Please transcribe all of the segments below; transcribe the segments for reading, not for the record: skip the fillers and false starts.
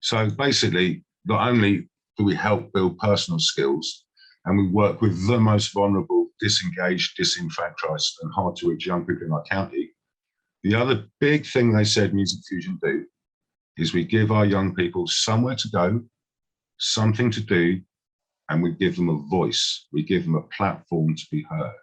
So basically, not only do we help build personal skills, and we work with the most vulnerable, disengaged, disenfranchised, and hard to reach young people in our county, the other big thing they said Music Fusion do is we give our young people somewhere to go, something to do, and we give them a voice. We give them a platform to be heard.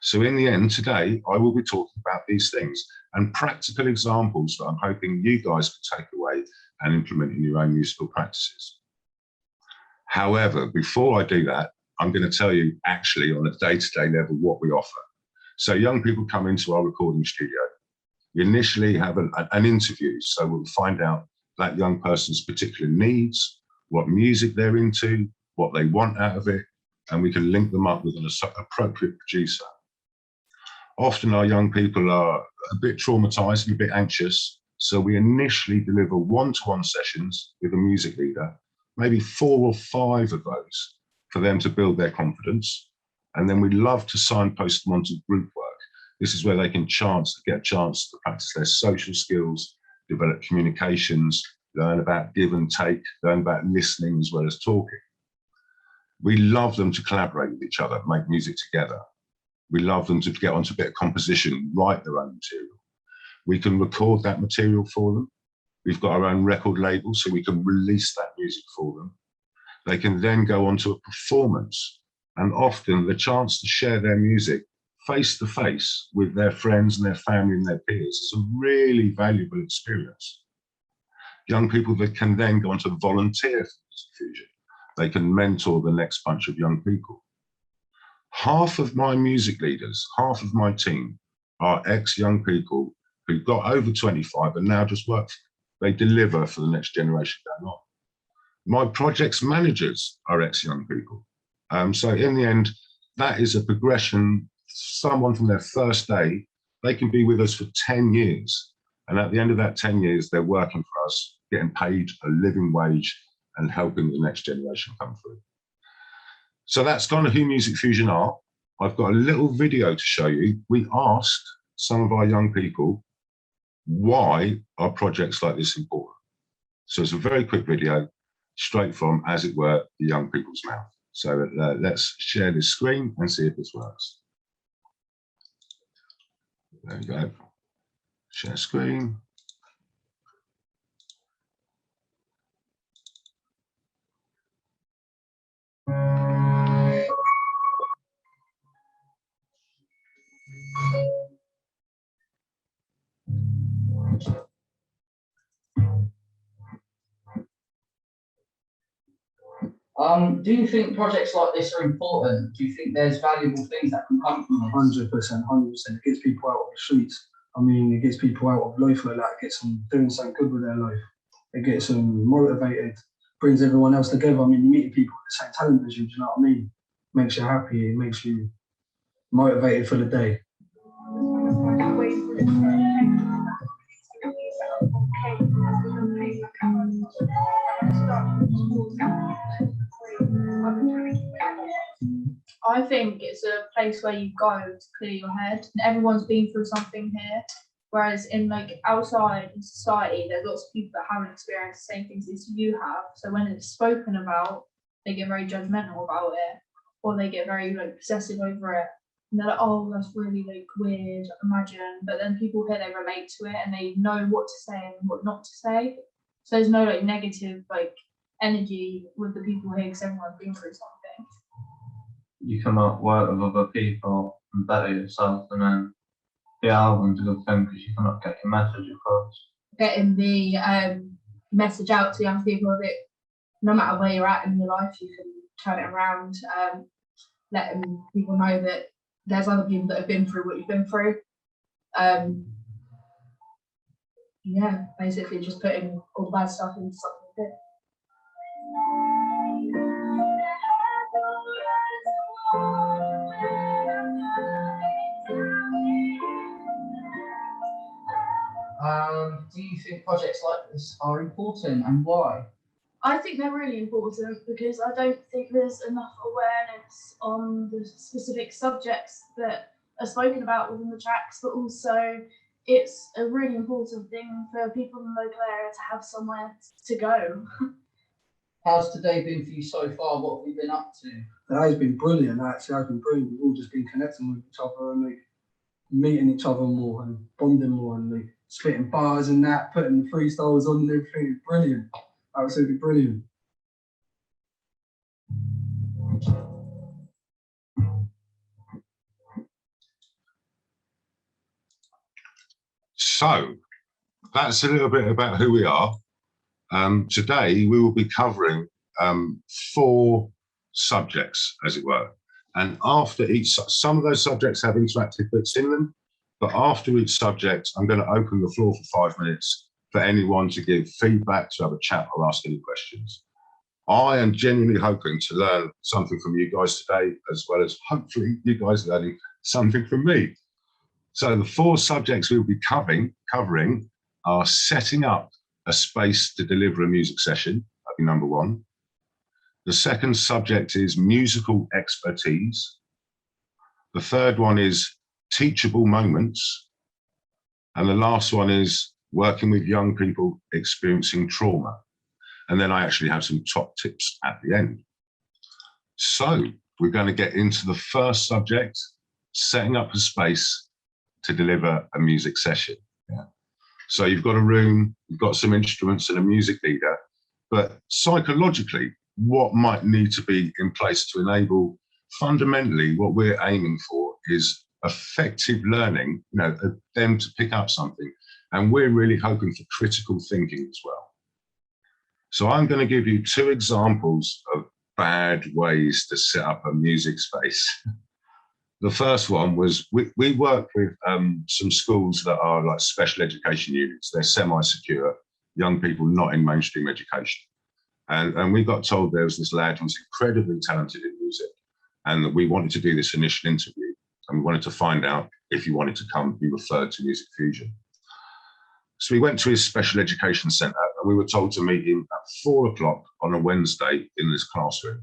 So in the end, today, I will be talking about these things and practical examples that I'm hoping you guys can take away and implement in your own musical practices. However, before I do that, I'm going to tell you actually on a day-to-day level what we offer. So young people come into our recording studio. We initially have an interview, so we'll find out that young person's particular needs, what music they're into, what they want out of it, and we can link them up with an appropriate producer. Often our young people are a bit traumatized and a bit anxious, so we initially deliver one-to-one sessions with a music leader, maybe 4 or 5 of those for them to build their confidence. And then we love to signpost them onto group work. This is where they can get a chance to practice their social skills, develop communications, learn about give and take, learn about listening as well as talking. We love them to collaborate with each other, make music together. We love them to get onto a bit of composition, write their own material. We can record that material for them. We've got our own record label, so we can release that music for them. They can then go on to a performance, and often the chance to share their music face to face with their friends and their family and their peers is a really valuable experience. Young people that can then go on to volunteer for Music Fusion. They can mentor the next bunch of young people. Half of my music leaders, half of my team are ex-young people who got over 25 and now just work. They deliver for the next generation going on. My projects managers are ex-young people. So in the end, that is a progression. Someone from their first day, they can be with us for 10 years. And at the end of that 10 years, they're working for us, getting paid a living wage and helping the next generation come through. So that's kind of who Music Fusion are. I've got a little video to show you. We asked some of our young people, why are projects like this important? So it's a very quick video, straight from, as it were, the young people's mouth. So let's share this screen and see if this works. There we go. Share screen. Do you think projects like this are important? Do you think there's valuable things that can come from this? 100%, 100%. It gets people out of the streets. I mean, it gets people out of life like that. It gets them doing something good with their life. It gets them motivated, brings everyone else together. I mean, you meet people with the same talent as you, do you know what I mean? Makes you happy, it makes you motivated for the day. I think it's a place where you go to clear your head. Everyone's been through something here, whereas in like outside in society, there's lots of people that haven't experienced the same things as you have. So when it's spoken about, they get very judgmental about it, or they get very like possessive over it. And they're like, oh, that's really like weird, imagine. But then people here, they relate to it and they know what to say and what not to say. So there's no like negative like energy with the people here because everyone's been through something. You come up, work with other people and better yourself, and then the album's a good thing because you can get your message across. Getting the message out to young people of it, no matter where you're at in your life, you can turn it around, letting people know that there's other people that have been through what you've been through. Yeah, basically just putting all the bad stuff into something good. Do you think projects like this are important, and why? I think they're really important because I don't think there's enough awareness on the specific subjects that are spoken about within the tracks, but also it's a really important thing for people in the local area to have somewhere to go. How's today been for you so far? What have you been up to? That has been brilliant. Actually, has been brilliant. We've all just been connecting with each other and like meeting each other more and bonding more and like spitting bars and that, putting the freestyles on and everything. Brilliant. Absolutely brilliant. So that's a little bit about who we are. Today we will be covering 4 subjects, as it were. And after each, some of those subjects have interactive bits in them, but after each subject, I'm going to open the floor for 5 minutes for anyone to give feedback, to have a chat or ask any questions. I am genuinely hoping to learn something from you guys today, as well as hopefully you guys learning something from me. So the 4 subjects we'll be covering are setting up a space to deliver a music session. That'd be number 1. The second subject is musical expertise. The third one is teachable moments. And the last one is working with young people experiencing trauma. And then I actually have some top tips at the end. So we're going to get into the first subject, setting up a space to deliver a music session. Yeah. So you've got a room, you've got some instruments and a music leader, but psychologically, what might need to be in place to enable fundamentally what we're aiming for is effective learning, them to pick up something. And we're really hoping for critical thinking as well. So I'm going to give you 2 examples of bad ways to set up a music space. The first one was we work with some schools that are like special education units. They're semi-secure, young people not in mainstream education. And we got told there was this lad who was incredibly talented in music and that we wanted to do this initial interview and we wanted to find out if he wanted to come be referred to Music Fusion. So we went to his special education centre and we were told to meet him at 4 o'clock on a Wednesday in this classroom.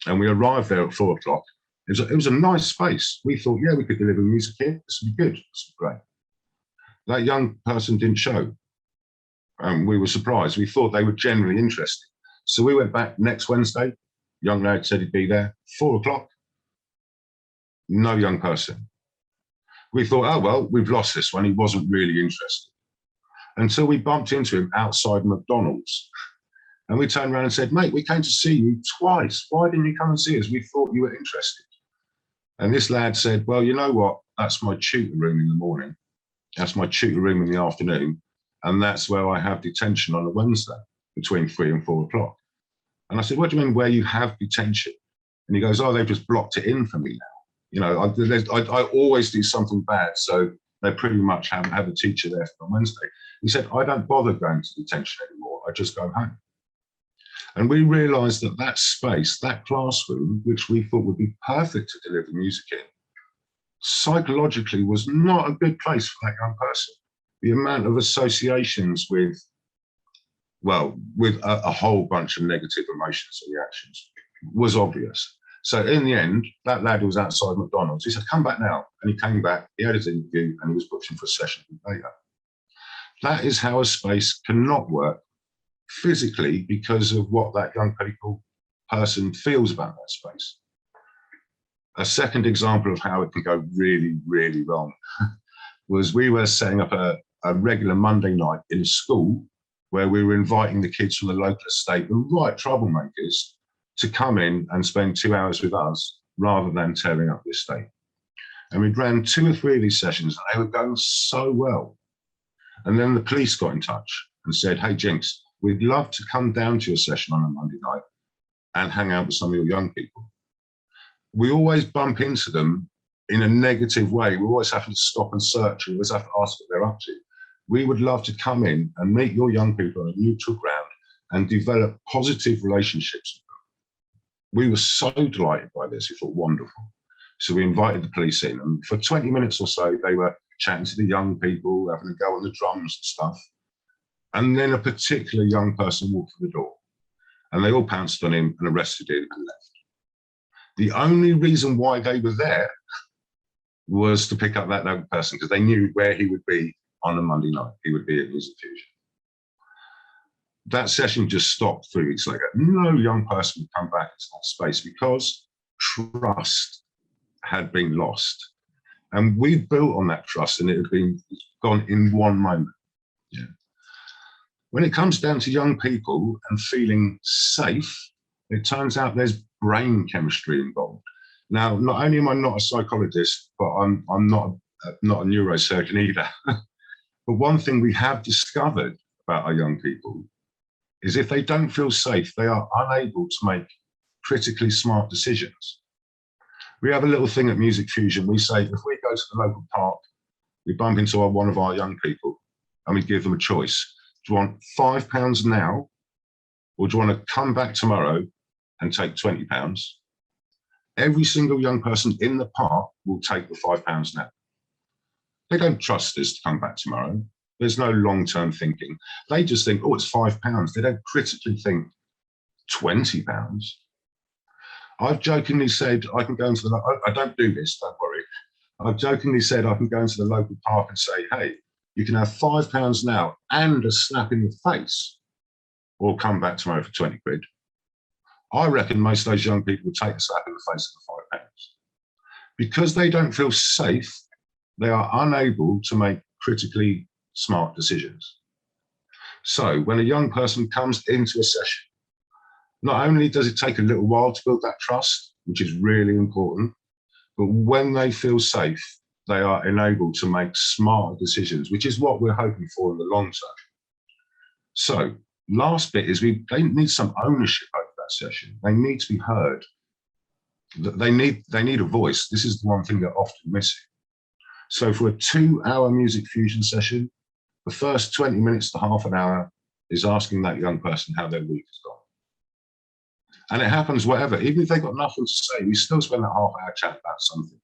And we arrived there at 4 o'clock. It was a nice space. We thought, yeah, we could deliver music here. This would be good. This would be great. That young person didn't show. And we were surprised. We thought they were generally interested. So we went back next Wednesday. Young lad said he'd be there. 4 o'clock. No young person. We thought, oh, well, we've lost this one. He wasn't really interested. Until we bumped into him outside McDonald's. And we turned around and said, mate, we came to see you twice. Why didn't you come and see us? We thought you were interested. And this lad said, well, you know what? That's my tutor room in the morning. That's my tutor room in the afternoon. And that's where I have detention on a Wednesday between 3 and 4 o'clock. And I said, what do you mean where you have detention? And he goes, oh, they've just blocked it in for me now. I always do something bad. So they pretty much have a teacher there for Wednesday. He said, I don't bother going to detention anymore. I just go home. And we realized that that space, that classroom, which we thought would be perfect to deliver music in, psychologically was not a good place for that young person. The amount of associations with a whole bunch of negative emotions and reactions was obvious. So in the end, that lad who was outside McDonald's, he said, come back now. And he came back, he had his interview, and he was booked in for a session later. That is how a space cannot work physically because of what that young person feels about that space. A second example of how it could go really, really wrong was we were setting up a regular Monday night in a school where we were inviting the kids from the local estate, the right troublemakers, to come in and spend 2 hours with us rather than tearing up the estate. And we ran 2 or 3 of these sessions and they were going so well. And then the police got in touch and said, hey, Jinx, we'd love to come down to your session on a Monday night and hang out with some of your young people. We always bump into them in a negative way. We always have to stop and search. We always have to ask what they're up to. We would love to come in and meet your young people on a neutral ground and develop positive relationships with them. We were so delighted by this. We thought, wonderful. So we invited the police in, and for 20 minutes or so, they were chatting to the young people, having a go on the drums and stuff. And then a particular young person walked through the door, and they all pounced on him and arrested him and left. The only reason why they were there was to pick up that young person, because they knew where he would be on a Monday night. He would be at Music Fusion. That session just stopped 3 weeks later. No young person would come back into that space because trust had been lost. And we built on that trust, and it had been gone in one moment. Yeah. When it comes down to young people and feeling safe, it turns out there's brain chemistry involved. Now, not only am I not a psychologist, but I'm not a neurosurgeon either. But one thing we have discovered about our young people is if they don't feel safe, they are unable to make critically smart decisions. We have a little thing at Music Fusion. We say, if we go to the local park, we bump into one of our young people and we give them a choice. Do you want £5 now, or do you want to come back tomorrow and take £20? Every single young person in the park will take the £5 now. They don't trust us to come back tomorrow. There's no long-term thinking. They just think, oh, it's £5. They don't critically think £20. I've jokingly said I can go into I don't do this, don't worry. I've jokingly said I can go into the local park and say, hey, you can have £5 now and a slap in the face, or come back tomorrow for 20 quid. I reckon most of those young people would take a slap in the face for £5. Because they don't feel safe, they are unable to make critically smart decisions. So when a young person comes into a session, not only does it take a little while to build that trust, which is really important, but when they feel safe, they are enabled to make smart decisions, which is what we're hoping for in the long term. So last bit is they need some ownership over that session. They need to be heard. They need a voice. This is the one thing they're often missing. So for a 2-hour Music Fusion session, the first 20 minutes to half an hour is asking that young person how their week has gone. And it happens whatever. Even if they've got nothing to say, we still spend that half-hour chat about something.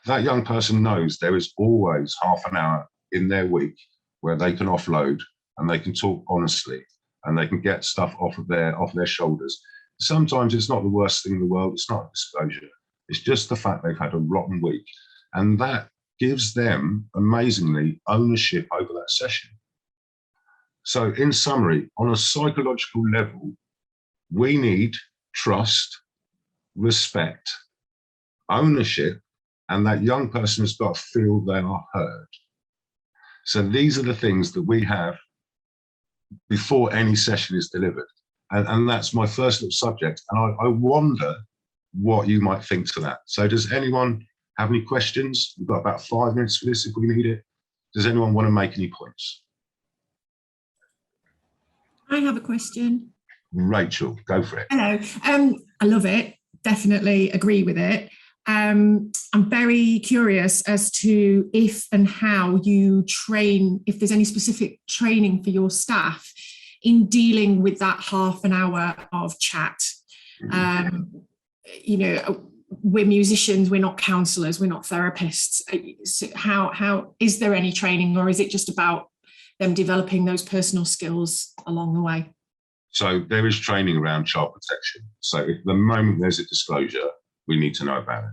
That young person knows there is always half an hour in their week where they can offload and they can talk honestly and they can get stuff off their shoulders. Sometimes it's not the worst thing in the world. It's not a disclosure. It's just the fact they've had a rotten week. And that gives them, amazingly, ownership over that session. So in summary, on a psychological level, we need trust, respect, ownership, and that young person has got to feel they are heard. So these are the things that we have before any session is delivered. And that's my first little subject. And I wonder what you might think to that. So does anyone have any questions? We've got about 5 minutes for this if we need it. Does anyone want to make any points? I have a question. Rachel, go for it. Hello. I love it. Definitely agree with it. I'm very curious as to if and how you train, if there's any specific training for your staff in dealing with that half an hour of chat. You know, we're musicians, we're not counsellors, we're not therapists. So how is there any training, or is it just about them developing those personal skills along the way? So there is training around child protection. So if the moment there's a disclosure, we need to know about it.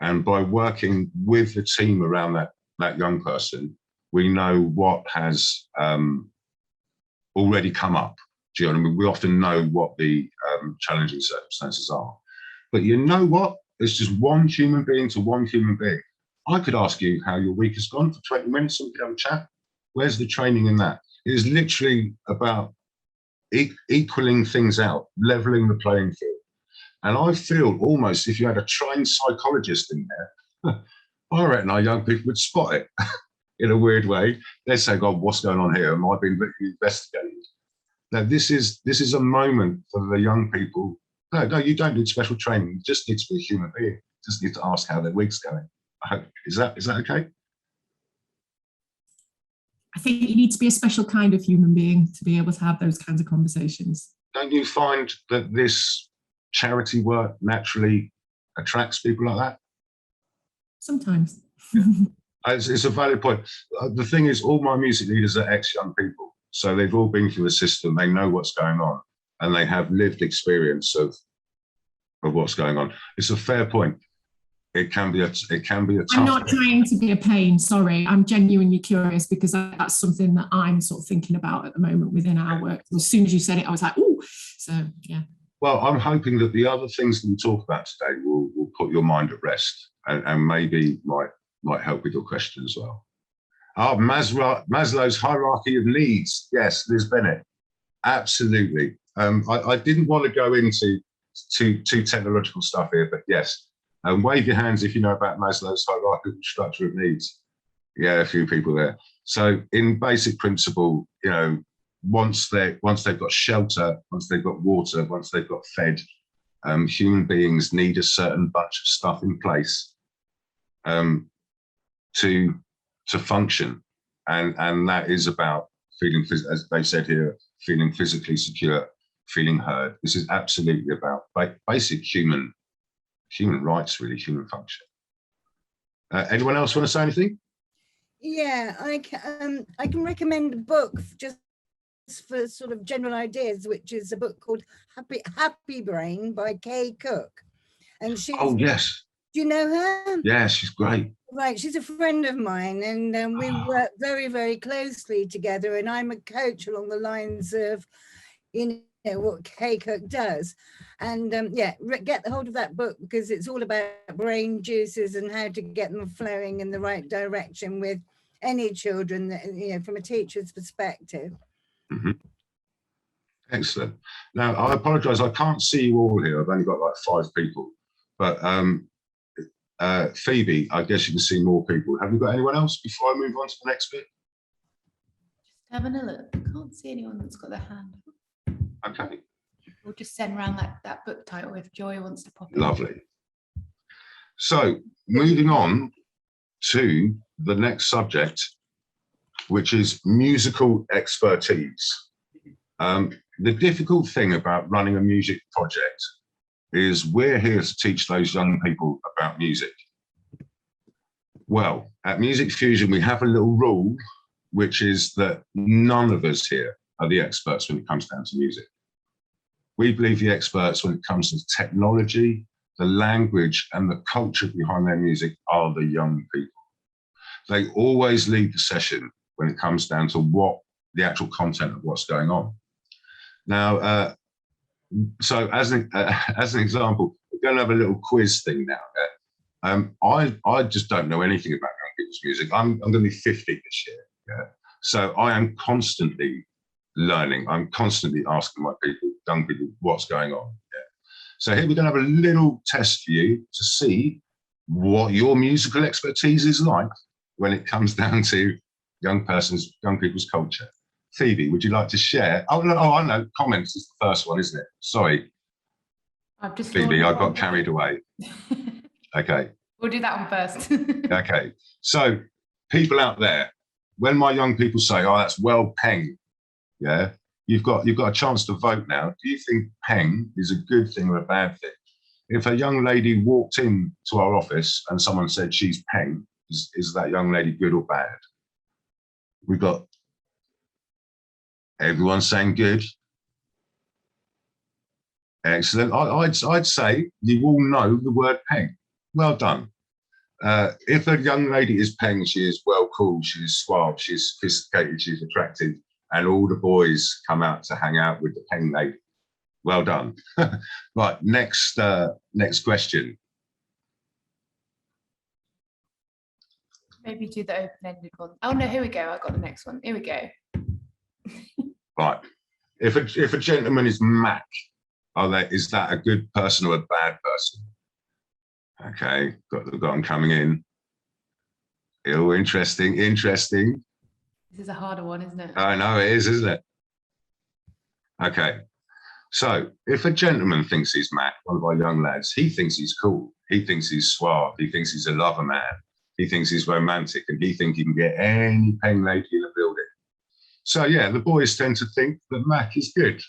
And by working with the team around that young person, we know what has already come up. Do you know what I mean? We often know what the challenging circumstances are. But you know what? It's just one human being to one human being. I could ask you how your week has gone for 20 minutes and we could have a chat. Where's the training in that? It is literally about equaling things out, leveling the playing field. And I feel almost if you had a trained psychologist in there, I reckon our young people would spot it in a weird way. They'd say, God, what's going on here? Am I being investigated? Now, this is a moment for the young people. No, you don't need special training. You just need to be a human being. You just need to ask how their week's going. I hope, is that okay? I think you need to be a special kind of human being to be able to have those kinds of conversations. Don't you find that this charity work naturally attracts people like that? Sometimes. Yeah. It's a valid point. The thing is, all my music leaders are ex-young people. So they've all been through the system. They know what's going on and they have lived experience of what's going on. It's a fair point. it can be a tough. I'm not trying to be a pain, sorry. I'm genuinely curious because that's something that I'm sort of thinking about at the moment within our work. As soon as you said it, I was like, oh, so yeah. Well, I'm hoping that the other things that we talk about today will put your mind at rest and maybe might help with your question as well. Maslow's hierarchy of needs. Yes, Liz Bennett. Absolutely. I didn't want to go into too technological stuff here, but yes. Wave your hands if you know about Maslow's hierarchical structure of needs. Yeah, a few people there. So in basic principle, you know, once they've got shelter, once they've got water, once they've got fed, human beings need a certain bunch of stuff in place to function, and that is about feeling, as they said here, feeling physically secure, feeling heard. This is absolutely about basic human rights, really, human function. Anyone else want to say anything? Yeah, I can recommend a book just for sort of general ideas, which is a book called Happy Brain by Kay Cook. And she's, oh yes, do you know her? Yeah, she's great. Right, she's a friend of mine, and we work very, very closely together. And I'm a coach along the lines of, you know, what Kay Cook does. And yeah, get the hold of that book because it's all about brain juices and how to get them flowing in the right direction with any children, that, you know, from a teacher's perspective. Mm-hmm. Excellent. Now, I apologise, I can't see you all here. I've only got like 5 people, but Phoebe, I guess you can see more people. Have you got anyone else before I move on to the next bit? Just having a look. I can't see anyone that's got their hand up. Okay. We'll just send around that book title if Joy wants to pop in. Lovely. So, moving on to the next subject, which is musical expertise. The difficult thing about running a music project is we're here to teach those young people about music. Well, at Music Fusion, we have a little rule, which is that none of us here are the experts when it comes down to music. We believe the experts when it comes to technology, the language, and the culture behind their music are the young people. They always lead the session when it comes down to what the actual content of what's going on. Now, so as an example, we're going to have a little quiz thing now. I just don't know anything about young people's music. I'm going to be 50 this year. Yeah? So I am constantly learning. I'm constantly asking my young people, what's going on. Yeah? So here we're going to have a little test for you to see what your musical expertise is like when it comes down to young people's culture. Phoebe, would you like to share? Oh, no, I know. Comments is the first one, isn't it? Sorry. I've just Phoebe, I got carried away. Okay. We'll do that one first. Okay. So, people out there, when my young people say, "Oh, that's well peng," yeah, you've got a chance to vote now. Do you think peng is a good thing or a bad thing? If a young lady walked in to our office and someone said she's peng, is that young lady good or bad? We've got everyone saying good. Excellent. I'd say you all know the word peng. Well done. If a young lady is peng, she is well cool, she is suave, she's sophisticated, she's attractive, and all the boys come out to hang out with the peng lady. Well done. Right, next question. Maybe do the open-ended one. Oh no, here we go. I got the next one. Here we go. Right. If a gentleman is Mac, is that a good person or a bad person? Okay, got them coming in. Oh, interesting. This is a harder one, isn't it? I know it is, isn't it? Okay. So if a gentleman thinks he's Mac, one of our young lads, he thinks he's cool. He thinks he's suave. He thinks he's a lover man. He thinks he's romantic, and he thinks he can get any peng lady in the building. So yeah, the boys tend to think that Mac is good.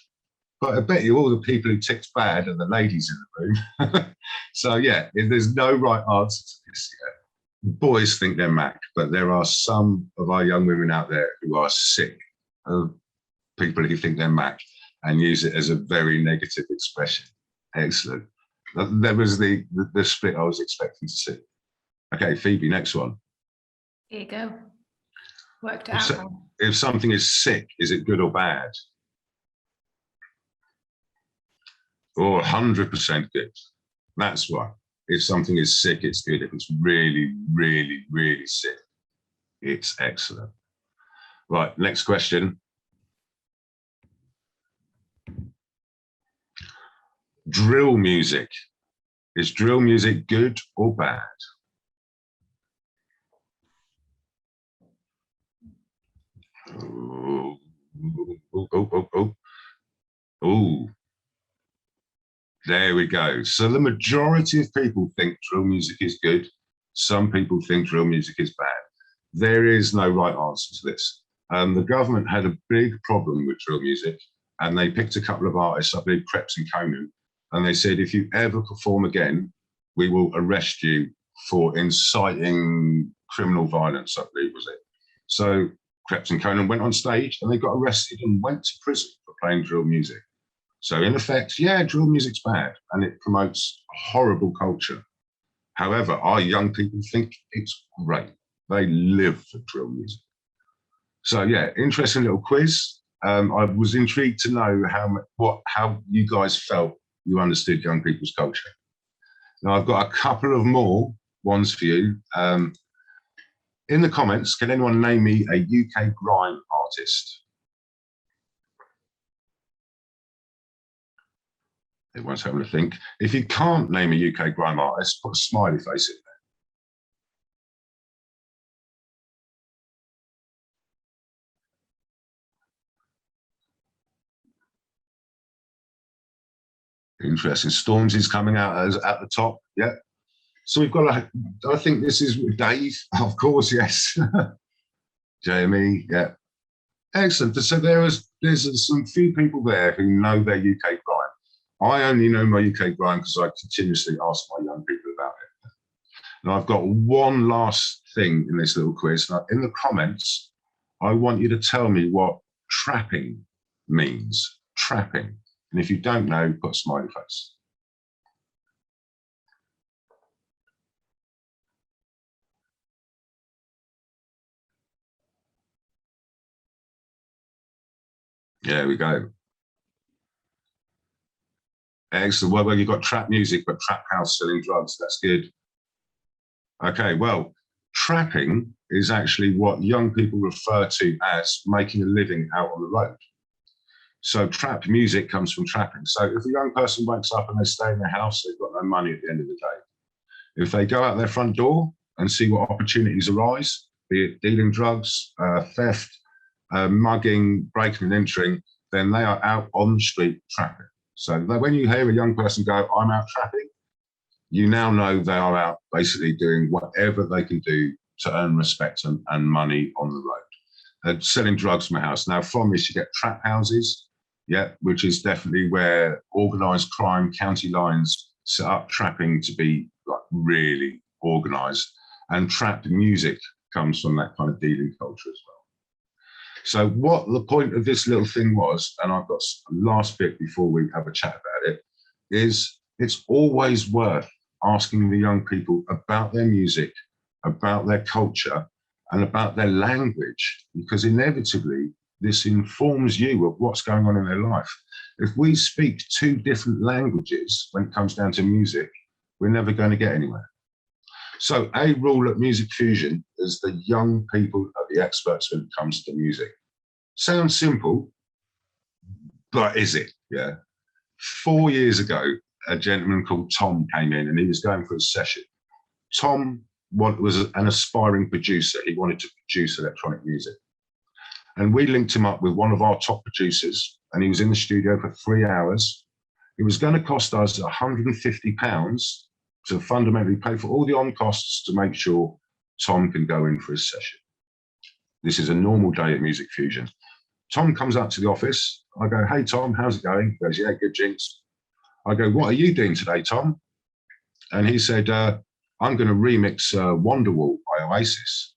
But I bet you all the people who ticked bad are the ladies in the room. So yeah, there's no right answer to this yet. Boys think they're Mac, but there are some of our young women out there who are sick of people who think they're Mac and use it as a very negative expression. Excellent. That was the split I was expecting to see. Okay, Phoebe, next one. Here you go. Worked it If, out. so, now. if something is sick, is it good or bad? Or 100% good. That's why. If something is sick, it's good. If it's really, really, really sick, it's excellent. Right, next question. Drill music. Is drill music good or bad? Oh, oh. There we go. So the majority of people think drill music is good. Some people think drill music is bad. There is no right answer to this. The government had a big problem with drill music, and they picked a couple of artists, I believe Krebs and Conan, and they said, if you ever perform again, we will arrest you for inciting criminal violence, I believe was it. So Krebs and Conan went on stage and they got arrested and went to prison for playing drill music. So in effect, yeah, drill music's bad and it promotes a horrible culture. However, our young people think it's great. They live for drill music. So yeah, interesting little quiz. I was intrigued to know how you guys felt you understood young people's culture. Now I've got a couple of more ones for you. In the comments, can anyone name me a UK grime artist? Everyone's having a think. If you can't name a UK grime artist, put a smiley face in there. Interesting. Stormzy's coming out as at the top. Yeah. So we've got I think this is Dave, of course, yes. Jamie, yeah. Excellent. So there's some few people there who know their UK grime. I only know my UK grime because I continuously ask my young people about it. Now I've got one last thing in this little quiz. Now, in the comments, I want you to tell me what trapping means. Trapping. And if you don't know, put a smiley face. There we go. Excellent. Well, you've got trap music, but trap house selling drugs. That's good. Okay, well, trapping is actually what young people refer to as making a living out on the road. So trap music comes from trapping. So if a young person wakes up and they stay in their house, they've got no money at the end of the day. If they go out their front door and see what opportunities arise, be it dealing drugs, theft, mugging, breaking and entering, then they are out on the street trapping. So when you hear a young person go, I'm out trapping, you now know they are out basically doing whatever they can do to earn respect and money on the road. Selling drugs from a house. Now from this you get trap houses, yeah, which is definitely where organised crime, county lines set up trapping to be like really organised. And trap music comes from that kind of dealing culture as well. So what the point of this little thing was, and I've got a last bit before we have a chat about it, is it's always worth asking the young people about their music, about their culture, and about their language, because inevitably this informs you of what's going on in their life. If we speak two different languages when it comes down to music, we're never going to get anywhere. So a rule at Music Fusion is the young people are the experts when it comes to music. Sounds simple, but is it? Yeah. 4 years ago, a gentleman called Tom came in and he was going for a session. Tom was an aspiring producer. He wanted to produce electronic music. And we linked him up with one of our top producers and he was in the studio for 3 hours. It was going to cost us £150 to fundamentally pay for all the on costs to make sure Tom can go in for his session. This is a normal day at Music Fusion. Tom comes up to the office. I go, hey, Tom, how's it going? He goes, yeah, good, Jinx. I go, what are you doing today, Tom? And he said, I'm going to remix Wonderwall by Oasis.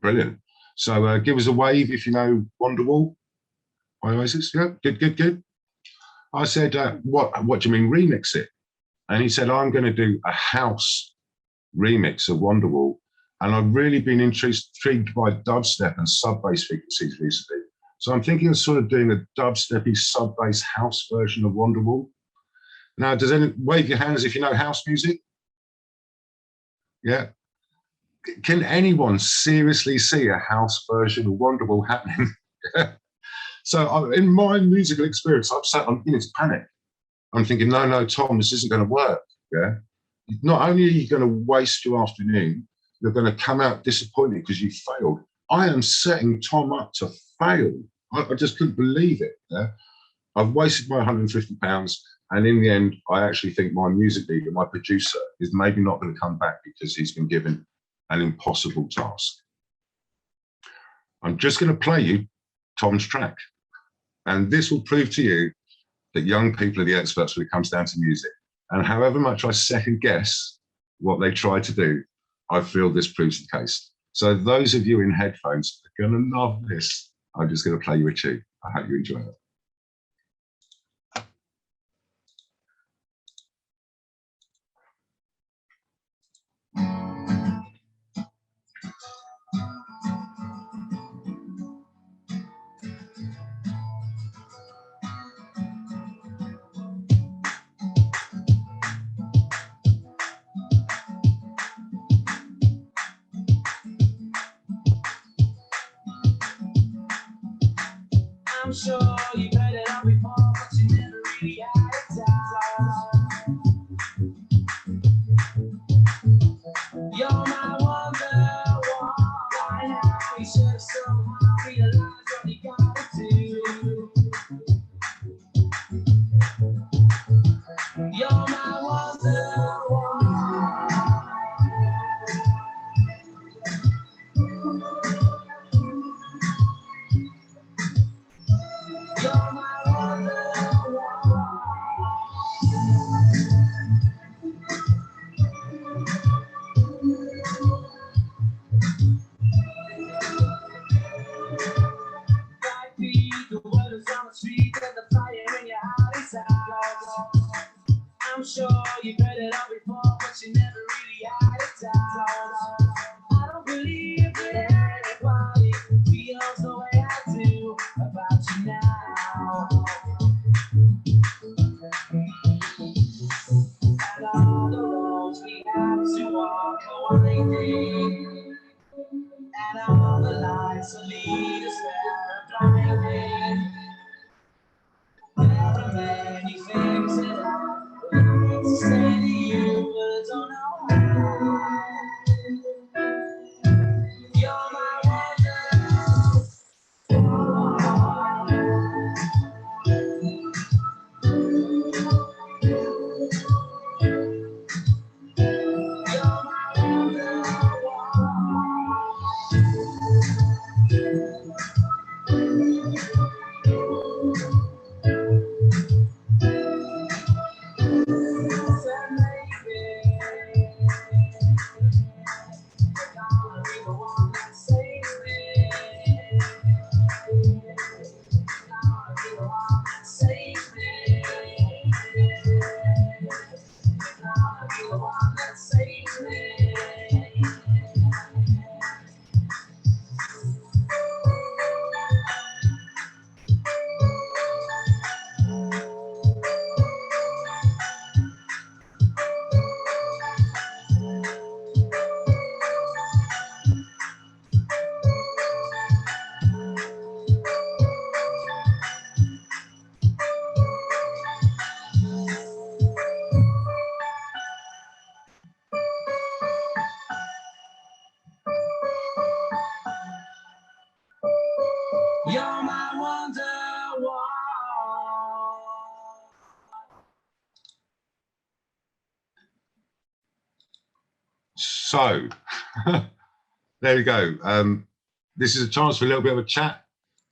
Brilliant. So give us a wave if you know Wonderwall by Oasis. Yeah, good, good, good. I said, what do you mean remix it? And he said, I'm going to do a house remix of Wonderwall. And I've really been intrigued by dubstep and sub-bass frequencies recently. So I'm thinking of sort of doing a dubsteppy sub-bass house version of Wonderwall. Now, does anyone wave your hands if you know house music? Yeah. Can anyone seriously see a house version of Wonderwall happening? So in my musical experience, I'm in this panic. I'm thinking, no, Tom, this isn't going to work. Yeah. Not only are you going to waste your afternoon, you're going to come out disappointed because you failed. I am setting Tom up to fail. I just couldn't believe it. Yeah? I've wasted my £150. And in the end, I actually think my music leader, my producer, is maybe not going to come back because he's been given an impossible task. I'm just going to play you Tom's track. And this will prove to you that young people are the experts when it comes down to music. And however much I second guess what they try to do, I feel this proves the case. So those of you in headphones are going to love this. I'm just going to play you a tune. I hope you enjoy it. I'm sure you've heard it all before, but you never really had it down. You're my wonder, why now? You should have somehow realized what you gotta do. You're my wonder, you're my wonder. The word is on the street and the fire in your heart is out. I'm sure you've heard it all before, but you never really had it down. I don't believe that anybody feels the way I do about you now. And all the roads we have to walk are winding, and all the lights will lead us there blinding. There are many things that I would like to say to you, but don't know how. You're my wonder. You're my wonder. You're my wonder. So there you go. This is a chance for a little bit of a chat.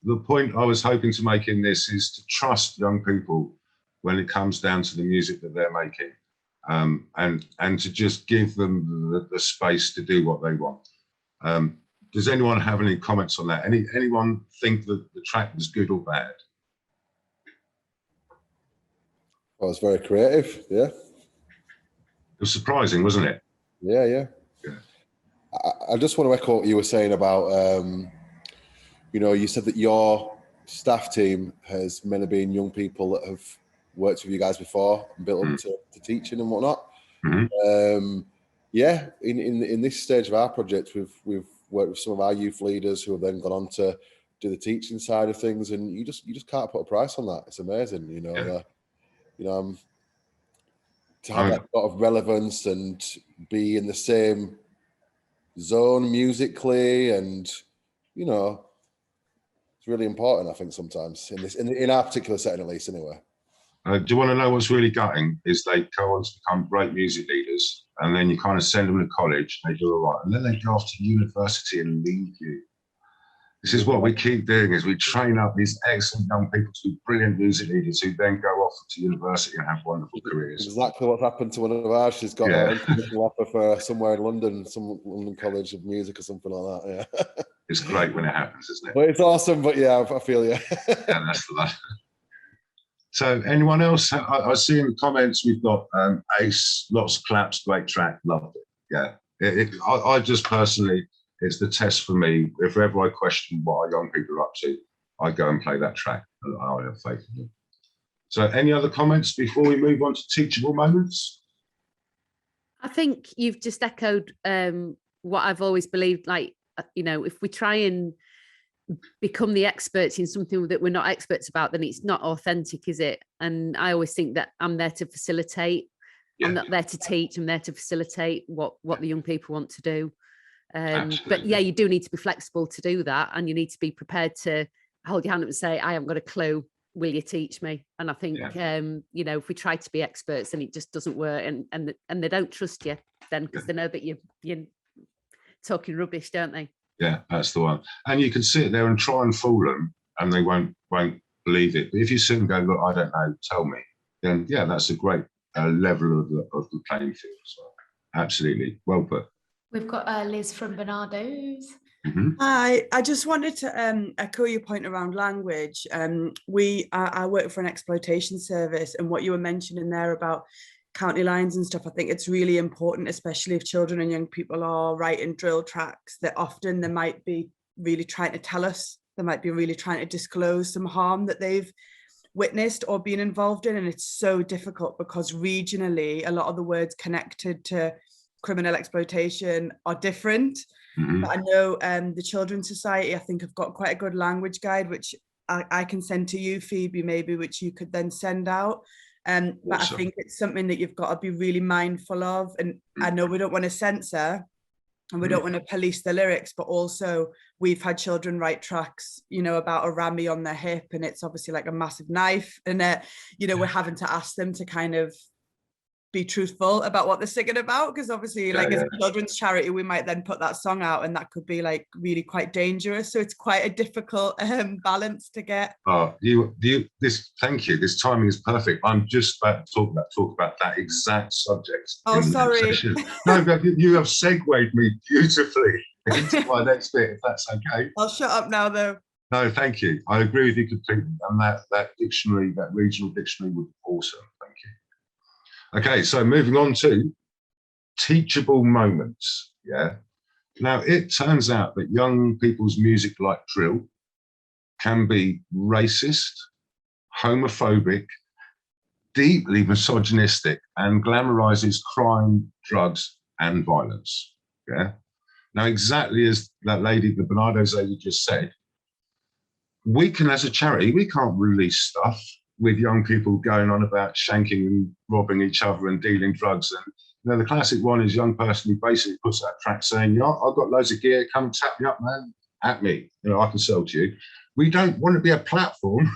The point I was hoping to make in this is to trust young people when it comes down to the music that they're making, and to just give them the space to do what they want. Does anyone have any comments on that? Anyone think that the track was good or bad? Well, it's very creative, yeah. was surprising, wasn't it? Yeah, yeah. I just want to echo what you were saying about, you know, you said that your staff team has mainly been young people that have worked with you guys before and built up to teaching and whatnot. Yeah, in this stage of our project, we've worked with some of our youth leaders who have then gone on to do the teaching side of things, and you just can't put a price on that. It's amazing, you know. To have that sort of relevance and be in the same zone musically, and you know, it's really important, I think, sometimes in our particular setting, at least, anyway. Do you want to know what's really gutting? Is they go on to become great music leaders, and then you kind of send them to college, and they do all right, and then they go off to university and leave you. This is what we keep doing: is we train up these excellent young people to be brilliant music leaders who then go off to university and have wonderful careers. Exactly what's happened to one of ours. She's got an international offer for somewhere in London, some London College of Music or something like that. Yeah, it's great when it happens, isn't it? But it's awesome. But yeah, I feel you. Yeah, that's the one. So, anyone else? I see in the comments we've got Ace, lots of claps, great track, loved it. Yeah, I just personally. It's the test for me. If ever I question what our young people are up to, I go and play that track, and I have faith in them. So, any other comments before we move on to teachable moments? I think you've just echoed what I've always believed. Like, you know, if we try and become the experts in something that we're not experts about, then it's not authentic, is it? And I always think that I'm there to facilitate. I'm not there to teach. I'm there to facilitate what the young people want to do. But yeah, you do need to be flexible to do that, and you need to be prepared to hold your hand up and say, I haven't got a clue, will you teach me? And I think you know, if we try to be experts, then it just doesn't work, and they don't trust you then, because they know that you're talking rubbish, don't they? Yeah, that's the one. And you can sit there and try and fool them, and they won't believe it. But if you sit and go, look, I don't know, tell me, then yeah, that's a great level of the playing field. So absolutely, well put. We've got Liz from Bernardo's. Hi, I just wanted to echo your point around language. I work for an exploitation service, and what you were mentioning there about county lines and stuff, I think it's really important, especially if children and young people are writing drill tracks, that often they might be really trying to tell us, they might be really trying to disclose some harm that they've witnessed or been involved in, and it's so difficult because regionally a lot of the words connected to criminal exploitation are different. But I know the Children's Society, I think, have got quite a good language guide, which I can send to you, Phoebe, maybe, which you could then send out. But I think it's something that you've got to be really mindful of. And I know we don't want to censor and we don't want to police the lyrics, but also we've had children write tracks, you know, about a rammy on their hip, and it's obviously like a massive knife. And, you know, we're having to ask them to kind of be truthful about what they're singing about, because obviously as a children's charity we might then put that song out and that could be like really quite dangerous, so it's quite a difficult balance to get. Thank you, this timing is perfect. I'm just about to talk about that exact subject. Oh, sorry. No, but you have segued me beautifully into my next bit, if that's okay. I'll shut up now though. No, thank you, I agree with you completely, and that dictionary, that regional dictionary would be awesome. Thank you. Okay, so moving on to teachable moments. Yeah. Now, it turns out that young people's music, like drill, can be racist, homophobic, deeply misogynistic, and glamorizes crime, drugs, and violence. Yeah. Now, exactly as that lady, the Bernardo's lady, just said, we can, as a charity, we can't release stuff with young people going on about shanking and robbing each other and dealing drugs. And you know, the classic one is young person who basically puts that track saying, you know, I've got loads of gear, come tap me up, man, at me, you know, I can sell to you. We don't want to be a platform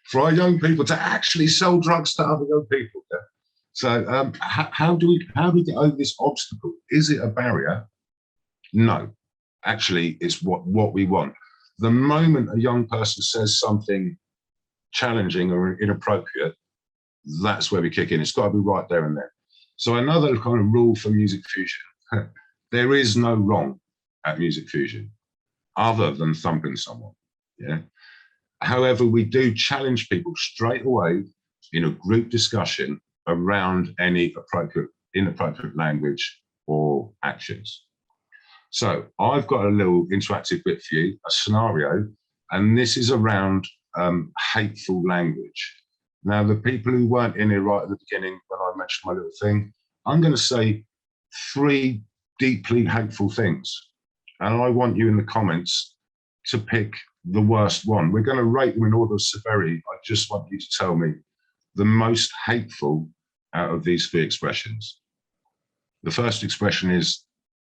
for our young people to actually sell drugs to other young people. Yeah? So how do we get over this obstacle? Is it a barrier? No, actually it's what we want. The moment a young person says something challenging or inappropriate, that's where we kick in. It's got to be right there and then. So another kind of rule for Music Fusion, there is no wrong at Music Fusion other than thumping someone. Yeah. However, we do challenge people straight away in a group discussion around any appropriate inappropriate language or actions. So I've got a little interactive bit for you, a scenario, and this is around hateful language. Now, the people who weren't in here right at the beginning when I mentioned my little thing, I'm going to say 3 deeply hateful things. And I want you in the comments to pick the worst one. We're going to rate them in order of severity. I just want you to tell me the most hateful out of these 3 expressions. The first expression is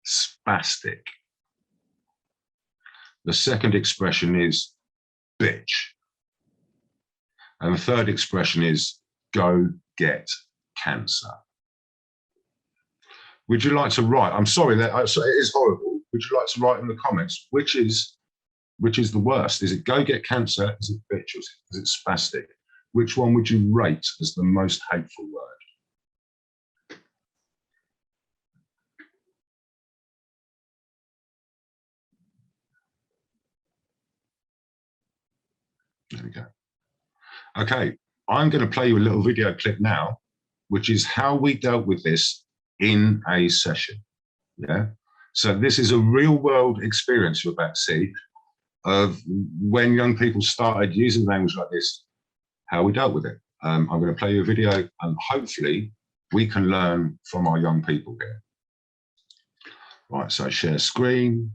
spastic. The second expression is bitch. And the third expression is go get cancer. Would you like to write? I'm sorry, that it is horrible. Would you like to write in the comments which is the worst? Is it go get cancer? Is it bitch? Or is it spastic? Which one would you rate as the most hateful word? There we go. Okay, I'm going to play you a little video clip now, which is how we dealt with this in a session. Yeah. So this is a real world experience you're about to see of when young people started using language like this, how we dealt with it. I'm going to play you a video and hopefully we can learn from our young people here. Right, so share screen.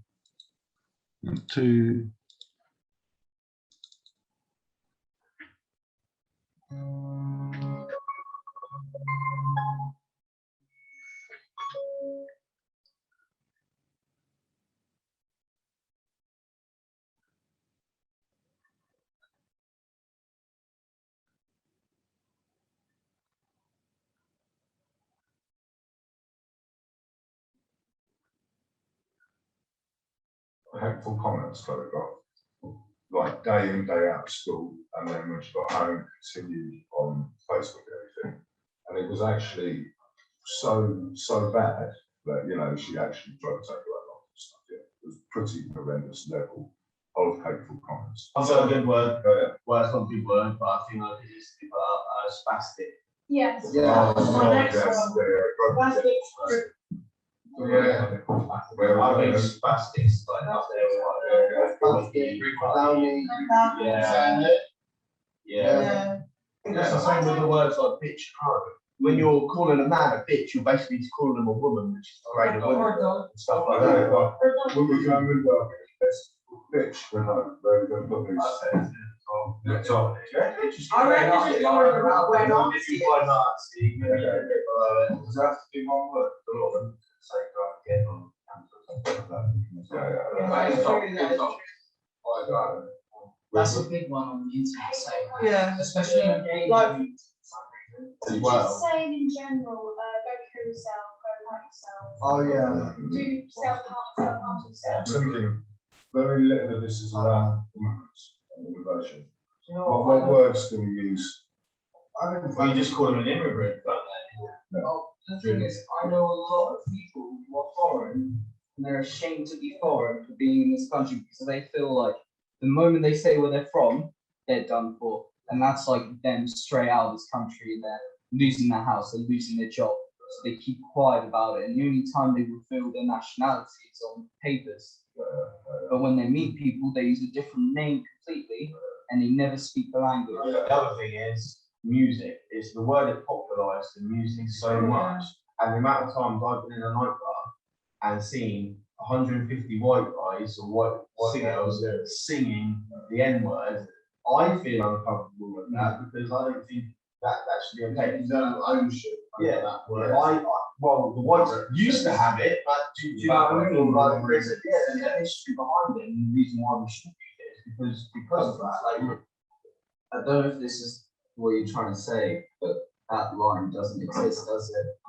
1, 2. Hateful comments that I got, like day in, day out of school, and then when she got home, continued on Facebook and everything. And it was actually so bad that, you know, she actually tried to take her own life and stuff. Yeah. It was pretty horrendous level of hateful comments. I've got a good word, well, it's not a good word, but I think I could just put out spastic. Yes. Yeah. Yeah, I think spastics like up there. Yeah. That's the same with the words like bitch and hoe. When you're calling a man a bitch, you're basically just calling them a woman, which is great, a woman and stuff like that. When we come in, bitch, we're not very good at this. I reckon it's more about Nazi. Does that have to be one word? A lot of them say go and get on campus. That's a big one on the internet, so Yeah. especially in gaming. Like- Just saying in general, go kill yourself, go hurt yourself. Oh yeah. Do self-harm yourself. Thinking very little of this is around movements and innovation. What words do we use? You just call them an immigrant, don't they? Well, the thing is, I know a lot of people who are foreign and they're ashamed to be foreign for being in this country because they feel like the moment they say where they're from, they're done for. And that's like them straight out of this country and they're losing their house, they're losing their job. So they keep quiet about it. And the only time they reveal their nationality is on papers. But when they meet people, they use a different name completely and they never speak the language. The other thing is music. It's the word is popularised in music so much. And the amount of times I've been in a nightclub and seen 150 white guys or white girls singing the N-word, I feel uncomfortable with that because I don't think that should be okay. No ownership. Yeah, that word. Well, the whites used to have it, but do you know what I mean? Like, there's a history behind it, and the reason why we should use it is because of that. Like, I don't know if this is what you're trying to say, but that line doesn't exist, does it?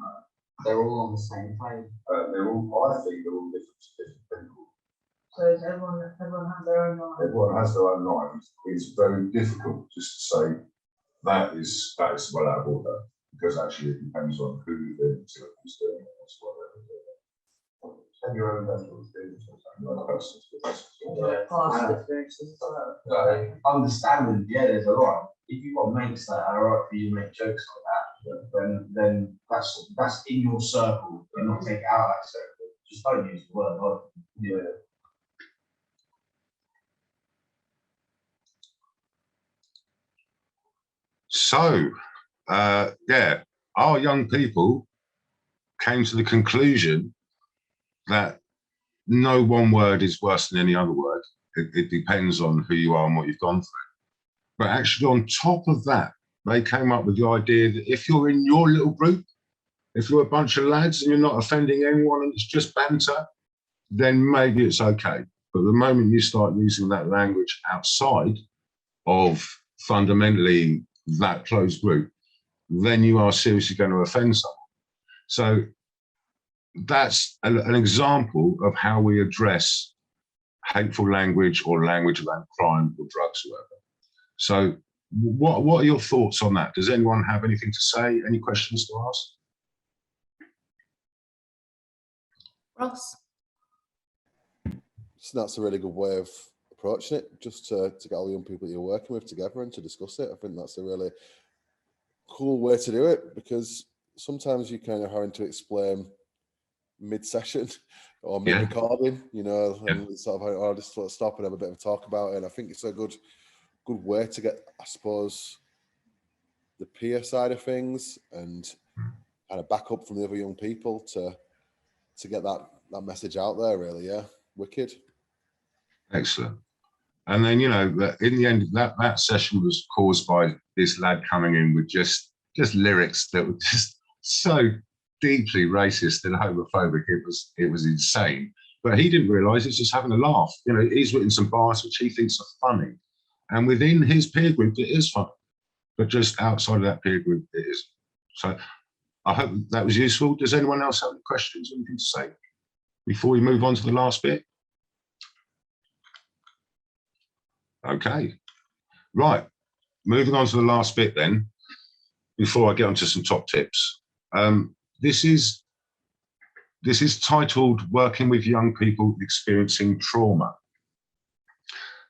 They're all on the same page. They're all, I think they're all different people. So is everyone has their own line? Everyone has their own lines. It's very difficult just to say that is well out of order because actually it depends on who you're doing to, who's doing it, what's what they're doing. And your own personal experience or something like that. understanding, yeah, there's a lot. If you've got mates that are alright for you to make jokes like that, then that's in your circle. Do not take it out of that circle. Just don't use the word. Yeah. So, yeah, our young people came to the conclusion that no one word is worse than any other word. It depends on who you are and what you've gone through. But actually, on top of that, they came up with the idea that if you're in your little group, if you're a bunch of lads and you're not offending anyone and it's just banter, then maybe it's okay. But the moment you start using that language outside of fundamentally that closed group, then you are seriously going to offend someone. So that's an example of how we address hateful language or language about crime or drugs or whatever. So what are your thoughts on that? Does anyone have anything to say? Any questions to ask? Ross? So that's a really good way of approaching it, just to get all the young people that you're working with together and to discuss it. I think that's a really cool way to do it, because sometimes you kind of having to explain mid-session or mid-recording, you know, and sort of, I'll just sort of stop and have a bit of a talk about it. And I think it's a good way to get, I suppose, the peer side of things and kind of back up from the other young people to get that message out there, really. Yeah, wicked. Excellent. And then, you know, in the end, that session was caused by this lad coming in with just lyrics that were just so deeply racist and homophobic. It was insane. But he didn't realise he's just having a laugh. You know, he's written some bars which he thinks are funny. And within his peer group, it is funny. But just outside of that peer group, it isn't. So I hope that was useful. Does anyone else have any questions, anything to say before we move on to the last bit? Okay, right. Moving on to the last bit then, before I get onto some top tips. This is titled Working with Young People Experiencing Trauma.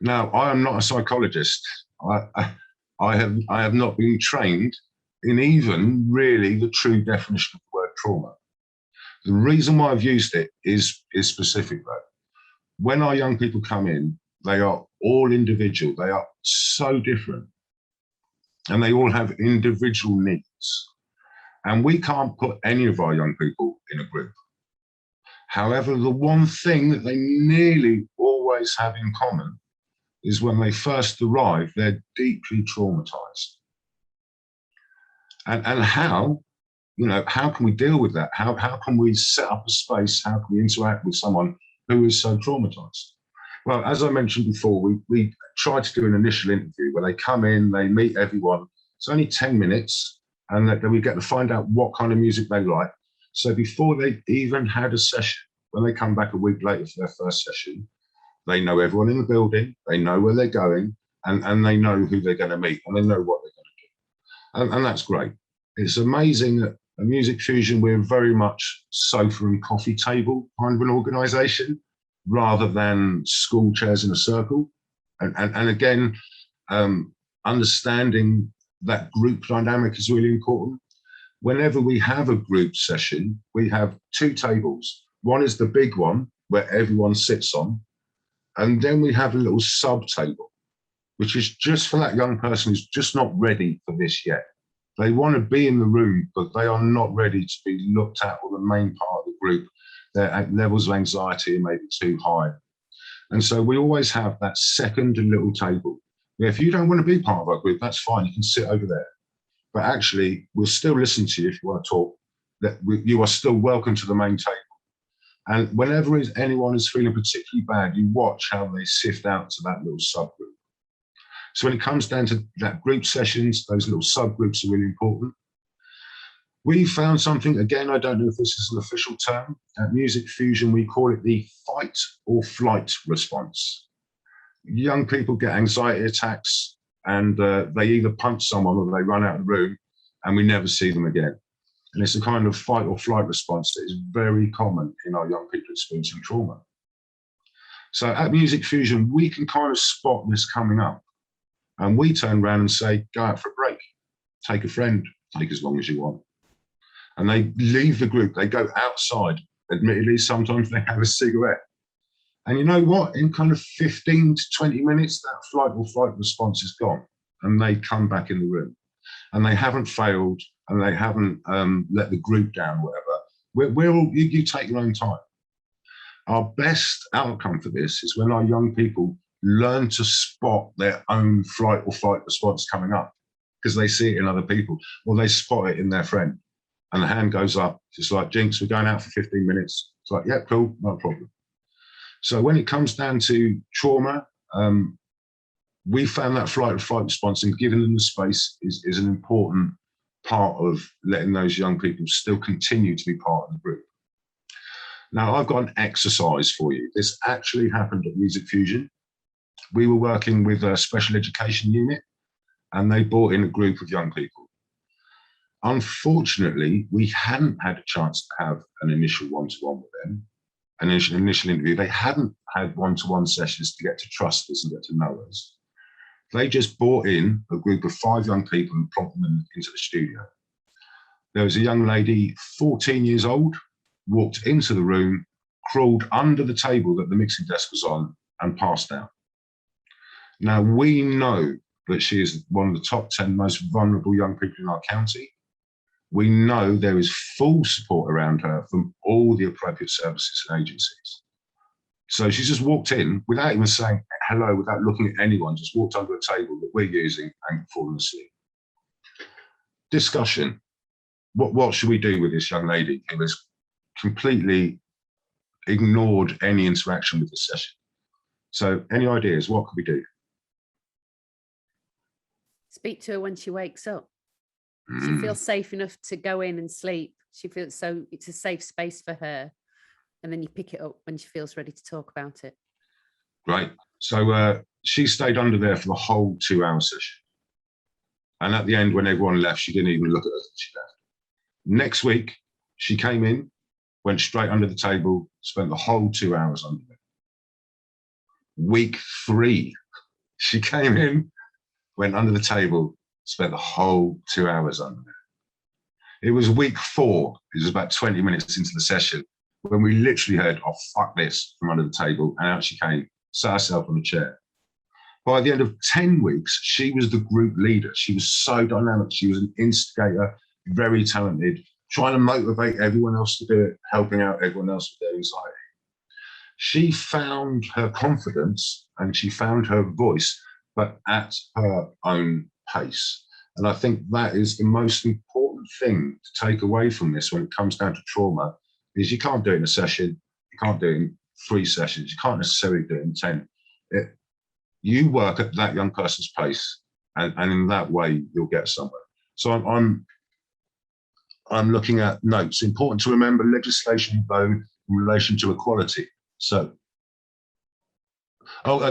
Now, I am not a psychologist. I have not been trained in even really the true definition of the word trauma. The reason why I've used it is specific though. When our young people come in, they are all individual. They are so different. And they all have individual needs. And we can't put any of our young people in a group. However, the one thing that they nearly always have in common is when they first arrive, they're deeply traumatized. And how, you know, how can we deal with that? How can we set up a space? How can we interact with someone who is so traumatized? Well, as I mentioned before, we tried to do an initial interview where they come in, they meet everyone. It's only 10 minutes, and then we get to find out what kind of music they like. So before they even had a session, when they come back a week later for their first session, they know everyone in the building, they know where they're going, and they know who they're going to meet, and they know what they're going to do. And that's great. It's amazing that at Music Fusion, we're very much sofa and coffee table kind of an organisation, rather than school chairs in a circle. And again, understanding that group dynamic is really important. Whenever we have a group session, we have two tables. One is the big one where everyone sits on, and then we have a little sub table, which is just for that young person who's just not ready for this yet. They want to be in the room, but they are not ready to be looked at, or the main part of the group. Their levels of anxiety are maybe too high. And so we always have that second little table. If you don't want to be part of our group, that's fine, you can sit over there. But actually, we'll still listen to you if you want to talk. You are still welcome to the main table. And whenever anyone is feeling particularly bad, you watch how they sift out to that little subgroup. So when it comes down to that group sessions, those little subgroups are really important. We found something, again, I don't know if this is an official term. At Music Fusion, we call it the fight or flight response. Young people get anxiety attacks and they either punch someone or they run out of the room and we never see them again. And it's a kind of fight or flight response that is very common in our young people experiencing trauma. So at Music Fusion, we can kind of spot this coming up. And we turn around and say, go out for a break, take a friend, take as long as you want. And they leave the group, they go outside. Admittedly, sometimes they have a cigarette. And you know what? In kind of 15 to 20 minutes, that flight or flight response is gone. And they come back in the room. And they haven't failed, and they haven't let the group down or whatever. We're all, you take your own time. Our best outcome for this is when our young people learn to spot their own flight or fight response coming up, because they see it in other people, or they spot it in their friend. And the hand goes up, just like, Jinx, we're going out for 15 minutes. It's like, yeah, cool, no problem. So when it comes down to trauma, we found that flight or fight response, and giving them the space is an important part of letting those young people still continue to be part of the group. Now, I've got an exercise for you. This actually happened at Music Fusion. We were working with a special education unit, and they brought in a group of young people. Unfortunately, we hadn't had a chance to have an initial one-to-one with them, an initial interview. They hadn't had one-to-one sessions to get to trust us and get to know us. They just brought in a group of 5 young people and prompted them into the studio. There was a young lady, 14 years old, walked into the room, crawled under the table that the mixing desk was on, and passed out. Now, we know that she is one of the top 10 most vulnerable young people in our county. We know there is full support around her from all the appropriate services and agencies. So she just walked in without even saying hello, without looking at anyone, just walked under a table that we're using and fallen asleep. Discussion. What should we do with this young lady who has completely ignored any interaction with the session? So any ideas? What could we do? Speak to her when she wakes up. She feels safe enough to go in and sleep. She feels so it's a safe space for her. And then you pick it up when she feels ready to talk about it. Right. So she stayed under there for the whole 2-hour session. And at the end, when everyone left, she didn't even look at us as she left. Next week, she came in, went straight under the table, spent the whole 2 hours under there. Week 3, she came in, went under the table, spent the whole 2 hours under there. It was week 4, it was about 20 minutes into the session, when we literally heard, oh, fuck this, from under the table, and out she came, sat herself on a chair. By the end of 10 weeks, she was the group leader. She was so dynamic. She was an instigator, very talented, trying to motivate everyone else to do it, helping out everyone else with their anxiety. She found her confidence and she found her voice, but at her own pace. And I think that is the most important thing to take away from this when it comes down to trauma, is you can't do it in a session, you can't do it in 3 sessions, you can't necessarily do it in 10. You work at that young person's pace, and in that way you'll get somewhere. So I'm looking at notes. Important to remember legislation though in relation to equality. So,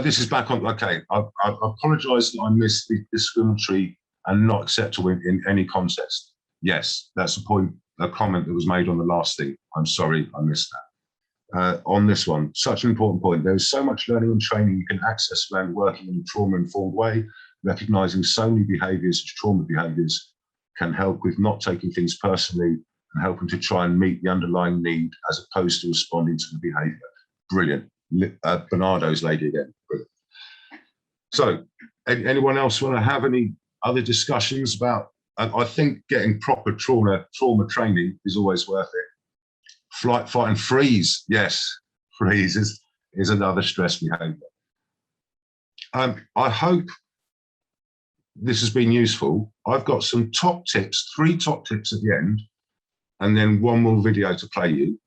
this is back on. Okay, I apologise that I missed the discriminatory and not acceptable in any context. Yes, that's a comment that was made on the last thing. I'm sorry, I missed that. On this one, such an important point. There is so much learning and training you can access around working in a trauma-informed way. Recognising so many behaviours as trauma behaviours can help with not taking things personally and helping to try and meet the underlying need as opposed to responding to the behaviour. Brilliant. Bernardo's lady again. Brilliant. So, anyone else want to have any other discussions about? I think getting proper trauma training is always worth it. Flight, fight, and freeze. Yes, freeze is another stress behaviour. I hope this has been useful. I've got some top tips, 3 top tips at the end, and then 1 more video to play you.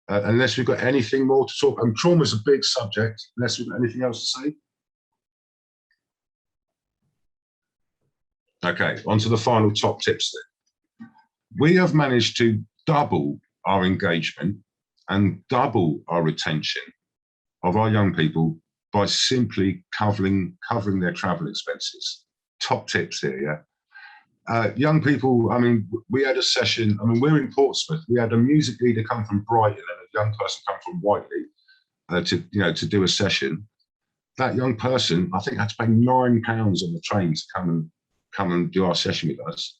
Unless we've got anything more to talk. Trauma is a big subject. Unless we've got anything else to say. Okay, on to the final top tips then. We have managed to double our engagement and double our retention of our young people by simply covering their travel expenses. Top tips here, yeah. Young people, I mean, we had a session, I mean, we're in Portsmouth. We had a music leader come from Brighton and a young person come from Whiteley to do a session. That young person, I think, had to pay £9 on the train to come and do our session with us.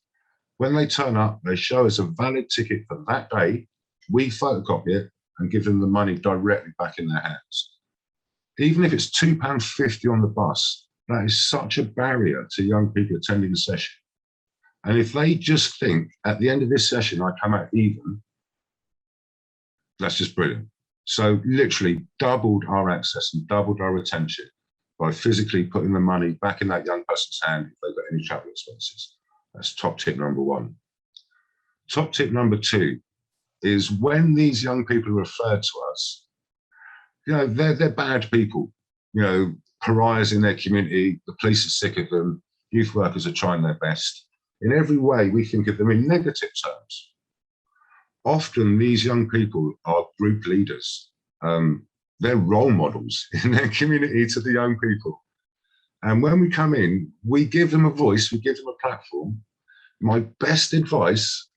When they turn up, they show us a valid ticket for that day. We photocopy it and give them the money directly back in their hands. Even if it's £2.50 on the bus, that is such a barrier to young people attending the session. And if they just think at the end of this session, I come out even, that's just brilliant. So literally doubled our access and doubled our retention by physically putting the money back in that young person's hand if they've got any travel expenses. That's top tip number one. Top tip number two is when these young people are referred to us, they're bad people, pariahs in their community, the police are sick of them, youth workers are trying their best. In every way, we think of them in negative terms. Often these young people are group leaders. They're role models in their community to the young people. And when we come in, we give them a voice, we give them a platform. My best advice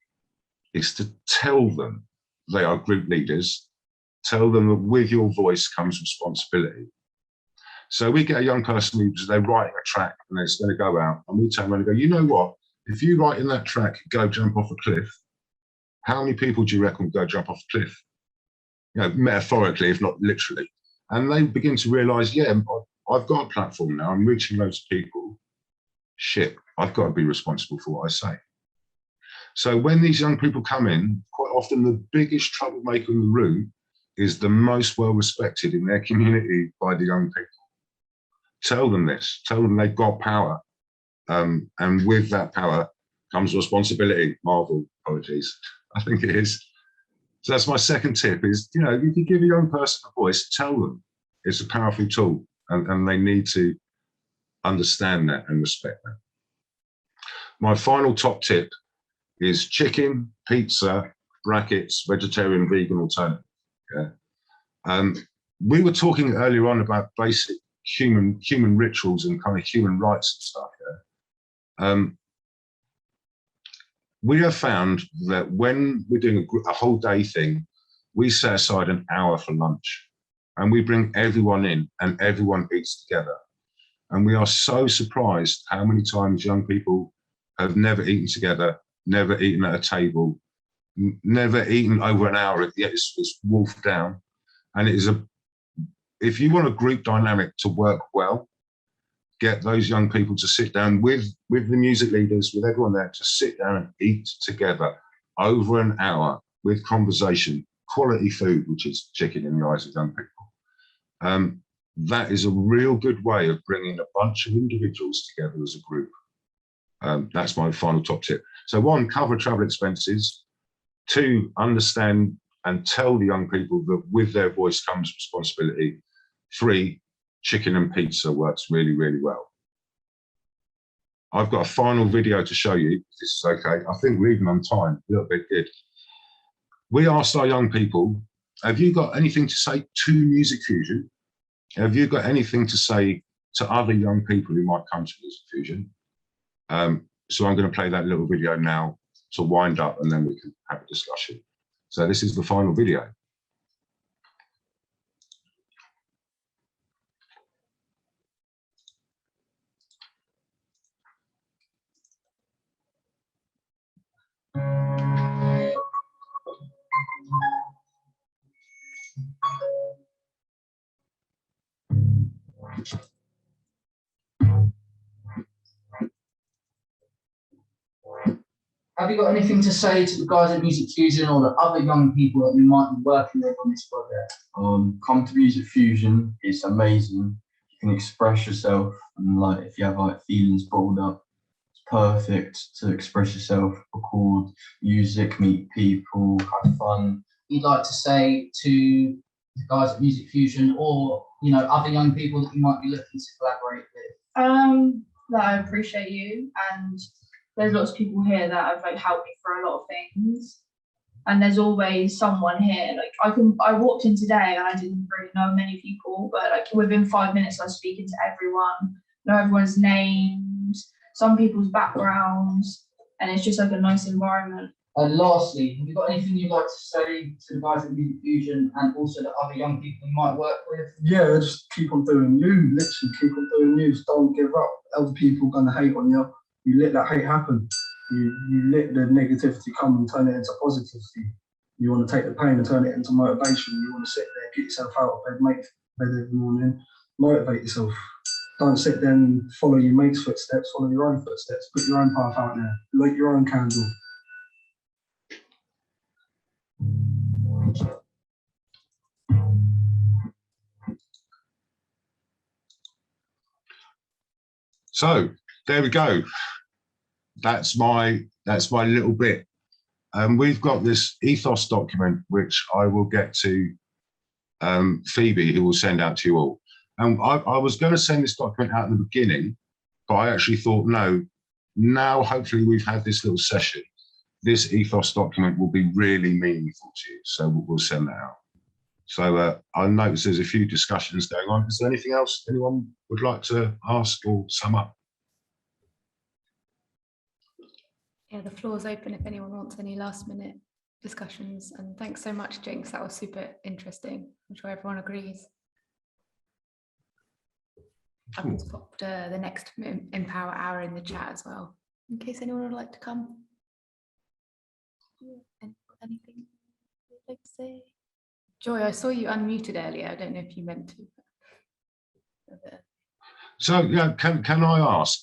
is to tell them they are group leaders, tell them that with your voice comes responsibility. So we get a young person who's they're writing a track and it's going to go out, and we turn around and go, you know what? If you write in that track, go jump off a cliff, how many people do you reckon will go jump off a cliff? Metaphorically, if not literally. And they begin to realize, yeah, I've got a platform now, I'm reaching loads of people. Shit, I've got to be responsible for what I say. So when these young people come in, quite often the biggest troublemaker in the room is the most well-respected in their community by the young people. Tell them this, tell them they've got power. And with that power comes responsibility. Marvel, apologies, I think it is. So that's my second tip is, if you give a young person a voice, tell them it's a powerful tool and they need to understand that and respect that. My final top tip is chicken, pizza, brackets, vegetarian, vegan alternative. Yeah. We were talking earlier on about basic human rituals and kind of human rights and stuff. Yeah. We have found that when we're doing a whole day thing, we set aside an hour for lunch and we bring everyone in and everyone eats together. And we are so surprised how many times young people have never eaten together, never eaten at a table, never eaten over an hour, yet it's wolfed down. And it is if you want a group dynamic to work well, get those young people to sit down with the music leaders, with everyone there, to sit down and eat together over an hour with conversation, quality food, which is chicken in the eyes of young people. That is a real good way of bringing a bunch of individuals together as a group. That's my final top tip. So 1, cover travel expenses. 2, understand and tell the young people that with their voice comes responsibility. 3, chicken and pizza works really, really well. I've got a final video to show you, if this is okay. I think we're even on time, a little bit good. We asked our young people, have you got anything to say to Music Fusion? Have you got anything to say to other young people who might come to Music Fusion? So I'm going to play that little video now to wind up and then we can have a discussion. So this is the final video. Have you got anything to say to the guys at Music Fusion or the other young people that you might be working with on this project? Come to Music Fusion, it's amazing. You can express yourself, and if you have feelings bottled up, it's perfect to express yourself, record music, meet people, have fun. You'd like to say to the guys at Music Fusion or other young people that you might be looking to collaborate with? That I appreciate you, and there's lots of people here that have helped me for a lot of things, and there's always someone here. I walked in today and I didn't really know many people, but within 5 minutes I was speaking to everyone, know everyone's names, some people's backgrounds, and it's just a nice environment. And lastly, have you got anything you'd like to say to the guys at Music Fusion and also the other young people you might work with? Yeah, just keep on doing you, literally keep on doing you. Don't give up. Other people gonna hate on you. You let that hate happen. You let the negativity come and turn it into positivity. You want to take the pain and turn it into motivation. You want to sit there, get yourself out of bed, make bed every morning, motivate yourself. Don't sit there and follow your mate's footsteps, follow your own footsteps, put your own path out there, light your own candle. So there we go. That's my little bit. We've got this ethos document, which I will get to Phoebe, who will send out to you all. And I was going to send this document out in the beginning, but I actually thought, no, now hopefully we've had this little session, this ethos document will be really meaningful to you. So we'll send that out. So I noticed there's a few discussions going on. Is there anything else anyone would like to ask or sum up? Yeah, the floor is open if anyone wants any last minute discussions. And thanks so much, Jinx. That was super interesting. I'm sure everyone agrees. I've just popped the next Empower Hour in the chat as well, in case anyone would like to come. Anything you'd like to say? Joy, I saw you unmuted earlier. I don't know if you meant to. So yeah, can I ask?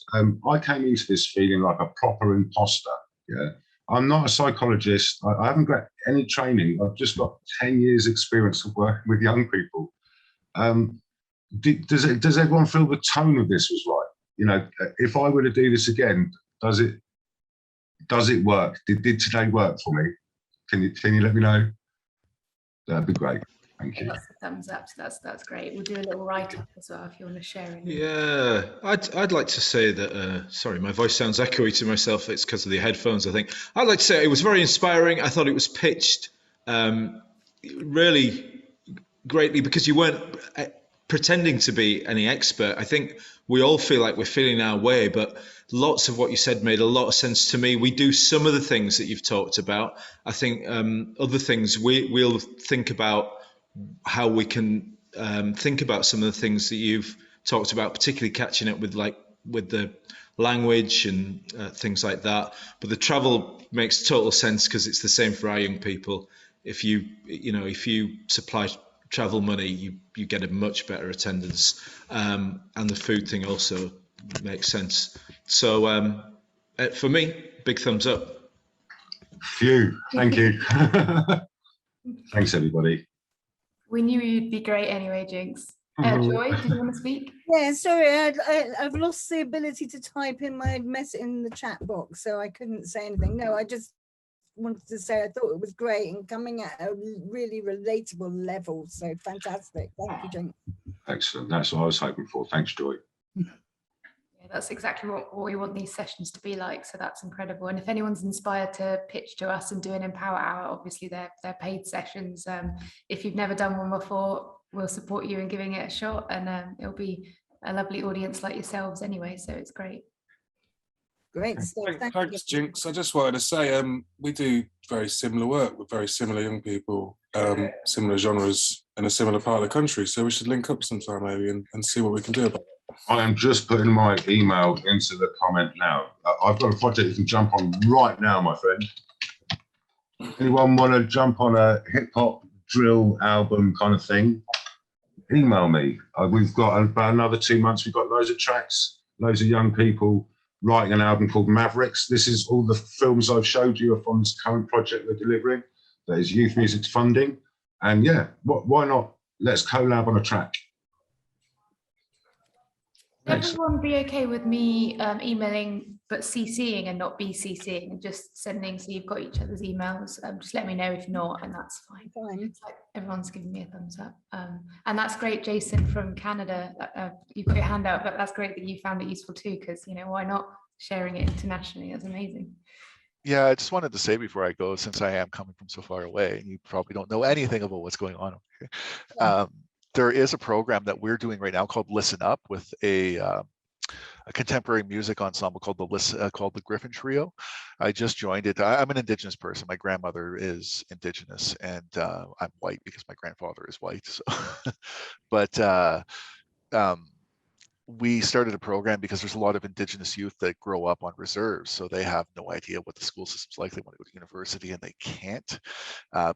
I came into this feeling like a proper imposter. Yeah, I'm not a psychologist. I haven't got any training. I've just got 10 years experience of working with young people. Does everyone feel the tone of this was right? You know, if I were to do this again, does it work? Did today work for me? Can you let me know? That'd be great. Thank you. Lots of thumbs up. So that's great. We'll do a little write up as well if you want to share it. Yeah, I'd like to say that. Sorry, my voice sounds echoey to myself. It's because of the headphones, I think. I'd like to say it was very inspiring. I thought it was pitched really greatly because you weren't pretending to be any expert. I think we all feel like we're feeling our way, but lots of what you said made a lot of sense to me. We do some of the things that you've talked about. I think other things we'll think about how we can think about some of the things that you've talked about, particularly catching up with the language and things like that. But the travel makes total sense because it's the same for our young people. If you supply travel money, you get a much better attendance, and the food thing also makes sense. So for me, big thumbs up. Phew, thank you. Thanks, everybody. We knew you'd be great anyway, Jinx. Joy, did you want to speak? Yeah, sorry, I've lost the ability to type in my message in the chat box, so I couldn't say anything. No, I just wanted to say I thought it was great and coming at a really relatable level. So fantastic. Thank you, Jinx. Excellent. That's what I was hoping for. Thanks, Joy. Yeah, that's exactly what we want these sessions to be like. So that's incredible. And if anyone's inspired to pitch to us and do an Empower Hour, obviously they're paid sessions. If you've never done one before, we'll support you in giving it a shot, and it'll be a lovely audience like yourselves anyway. So it's great. Great stuff. Thanks, Jinx. I just wanted to say we do very similar work with very similar young people, similar genres in a similar part of the country. So we should link up sometime maybe and see what we can do about it. I am just putting my email into the comment now. I've got a project you can jump on right now, my friend. Anyone want to jump on a hip hop drill album kind of thing? Email me. We've got about another 2 months. We've got loads of tracks, loads of young people writing an album called Mavericks. This is all the films I've showed you are from this current project we're delivering. That is youth music's funding. And yeah, why not? Let's collab on a track. Would everyone be okay with me emailing but CCing and not BCCing and just sending, so you've got each other's emails? Just let me know if not, and that's fine. It's like everyone's giving me a thumbs up. And that's great, Jason from Canada. You've got your hand out, but that's great that you found it useful too, because why not sharing it internationally? That's amazing. Yeah, I just wanted to say before I go, since I am coming from so far away, and you probably don't know anything about what's going on over here. Yeah. There is a program that we're doing right now called Listen Up with a contemporary music ensemble called the Griffin Trio. I just joined it. I'm an Indigenous person. My grandmother is Indigenous, and I'm white because my grandfather is white. So, but we started a program because there's a lot of Indigenous youth that grow up on reserves, so they have no idea what the school system's like. They want to go to university and they can't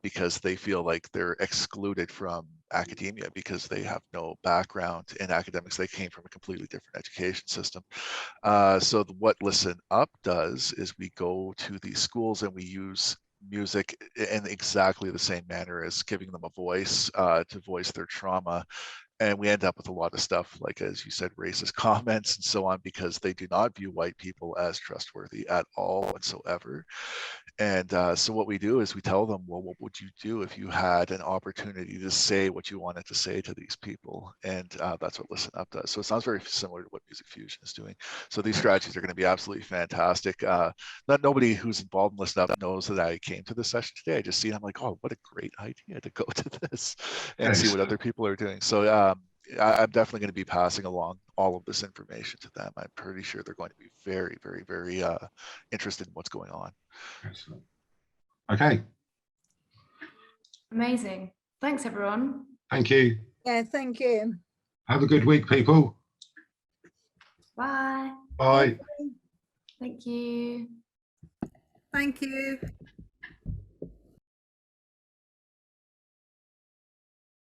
because they feel like they're excluded from academia because they have no background in academics. They came from a completely different education system. So what Listen Up does is we go to these schools and we use music in exactly the same manner as giving them a voice to voice their trauma. And we end up with a lot of stuff, like, as you said, racist comments and so on, because they do not view white people as trustworthy at all whatsoever. And so what we do is we tell them, well, what would you do if you had an opportunity to say what you wanted to say to these people? And that's what Listen Up does. So it sounds very similar to what Music Fusion is doing. So these strategies are going to be absolutely fantastic. Nobody who's involved in Listen Up knows that I came to this session today. I just see, I'm like, oh, what a great idea to go to this and see what other people are doing. So I'm definitely going to be passing along all of this information to them. I'm pretty sure they're going to be very, very, very interested in what's going on. Excellent. Okay. Amazing. Thanks, everyone. Thank you. Yeah, thank you. Have a good week, people. Bye. Bye. Thank you. Thank you.